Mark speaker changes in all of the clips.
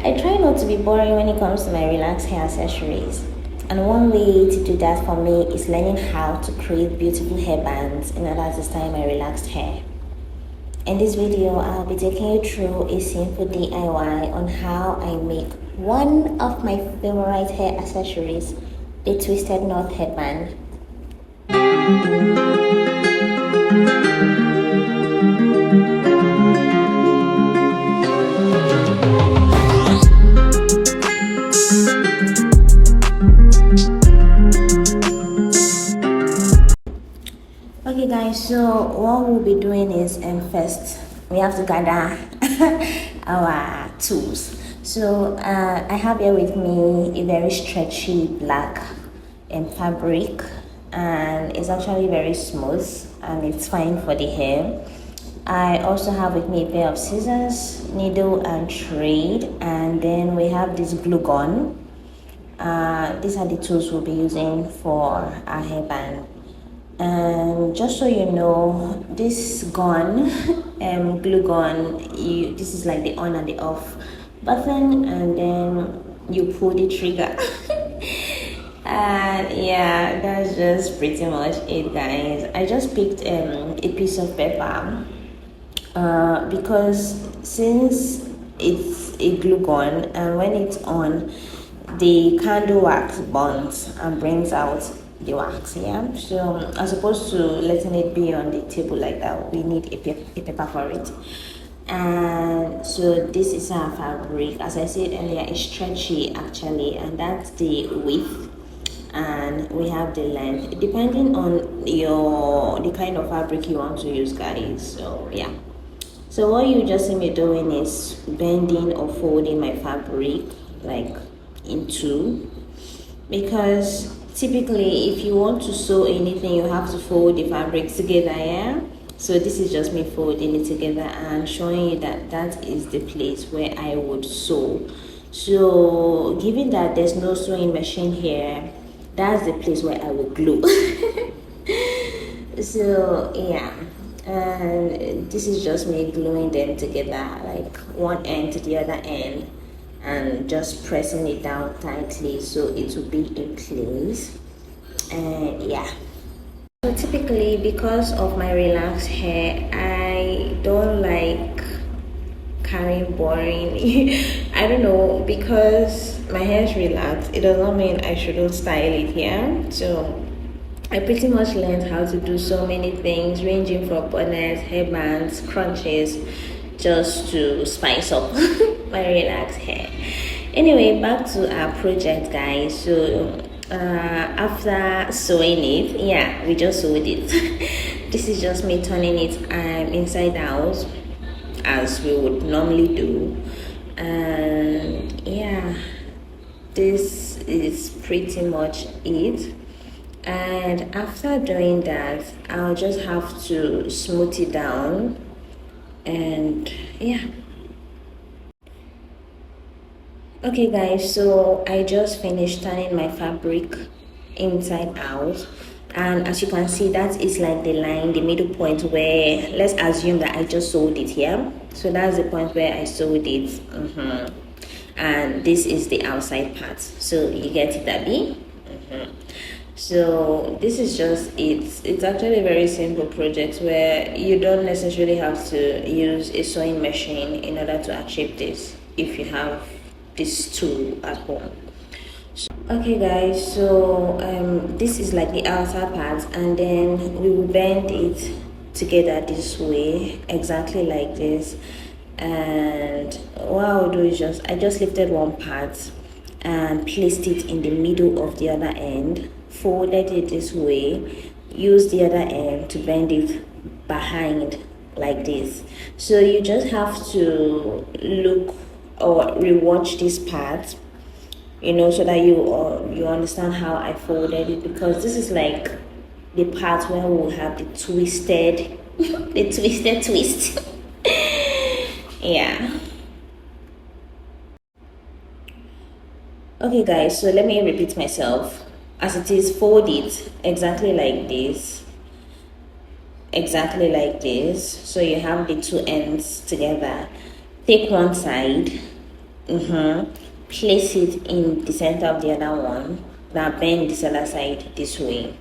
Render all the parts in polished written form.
Speaker 1: I try not to be boring when it comes to my relaxed hair accessories. And one way to do that for me is learning how to create beautiful hairbands in order to style my relaxed hair. In this video, I'll be taking you through a simple DIY on how I make one of my favorite hair accessories, the twisted knot headband. Okay guys, so what we'll be doing is first we have to gather our tools. So I have here with me a very stretchy black fabric, and it's actually very smooth and it's fine for the hair. I also have with me a pair of scissors, needle and thread, and then we have this glue gun. These are the tools we'll be using for our hairband. And just so you know, this gun, glue gun, this is like the on and the off button, and then you pull the trigger. And yeah, that's just pretty much it, guys. I just picked a piece of paper because since it's a glue gun, and when it's on, the candle wax burns and brings out the wax. Yeah, so as opposed to letting it be on the table like that, we need a paper for it. And so this is our fabric. As I said earlier, it's stretchy actually, and that's the width, and we have the length depending on the kind of fabric you want to use, guys. So yeah, so what you just see me doing is bending or folding my fabric like in two, because typically if you want to sew anything, you have to fold the fabric together. Yeah, so this is just me folding it together and showing you that that is the place where I would sew. So given that there's no sewing machine here, that's the place where I will glue. So yeah, and this is just me gluing them together, like one end to the other end, and just pressing it down tightly so it will be in place. And yeah, so typically because of my relaxed hair, I don't like carrying boring I don't know, because my hair is relaxed, it does not mean I shouldn't style it here. So I pretty much learned how to do so many things, ranging from bonnets, hairbands, crunches, just to spice up my relaxed hair. Anyway, back to our project, guys. So after sewing it, yeah, we just sewed it. This is just me turning it inside out as we would normally do. And yeah, this is pretty much it. And after doing that, I'll just have to smooth it down. And yeah, okay guys, so I just finished turning my fabric inside out, and as you can see, that is like the line, the middle point where, let's assume that I just sewed it here. So that's the point where I sewed it. And this is the outside part, so you get it, Abby? So this is just it. It's actually a very simple project where you don't necessarily have to use a sewing machine in order to achieve this if you have this tool at home. Okay guys, so this is like the outer part, and then we will bend it together this way, exactly like this. And what I'll do is I just lifted one part and placed it in the middle of the other end, folded it this way, use the other end to bend it behind like this. So you just have to look or rewatch this part, you know, so that you understand how I folded it, because this is like the part where we'll have the twisted the twisted twist. Yeah. Okay guys, so let me repeat myself. As it is, fold it exactly like this, exactly like this. So you have the two ends together. Take one side Place it in the center of the other one. Now bend this other side this way.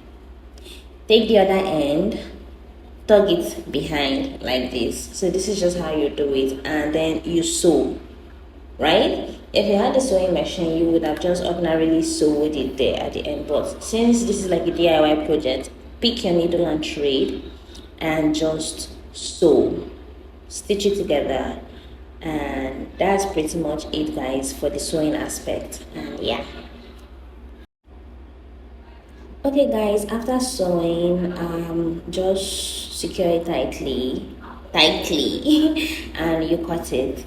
Speaker 1: Take the other end, tug it behind like this. So this is just how you do it, and then you sew, right? If you had a sewing machine, you would have just ordinarily sewed it there at the end. But since this is like a DIY project, pick your needle and thread and just sew, stitch it together, and that's pretty much it, guys, for the sewing aspect. And yeah. Okay, guys, after sewing, just secure it tightly, and you cut it.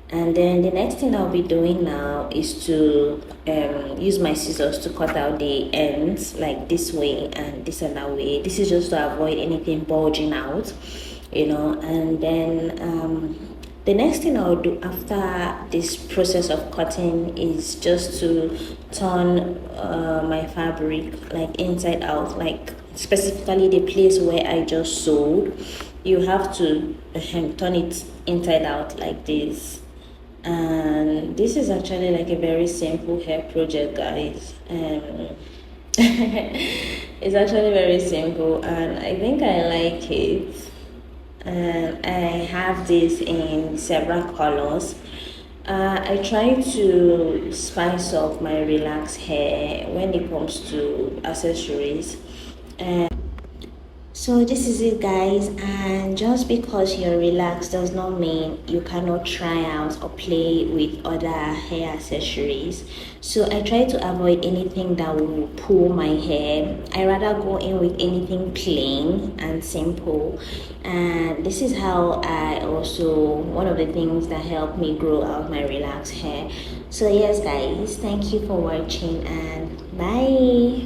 Speaker 1: And then the next thing I'll be doing now is to use my scissors to cut out the ends like this way and this other way. This is just to avoid anything bulging out, and then the next thing I'll do after this process of cutting is just to turn my fabric like inside out, like specifically the place where I just sewed. You have to turn it inside out like this. And this is actually like a very simple hair project, guys. It's actually very simple, and I think I like it. And I have this in several colors. I try to spice up my relaxed hair when it comes to accessories. So this is it, guys, and just because you're relaxed does not mean you cannot try out or play with other hair accessories. So I try to avoid anything that will pull my hair. I rather go in with anything plain and simple, and this is how I also, one of the things that helped me grow out my relaxed hair. So yes, guys, thank you for watching, and bye.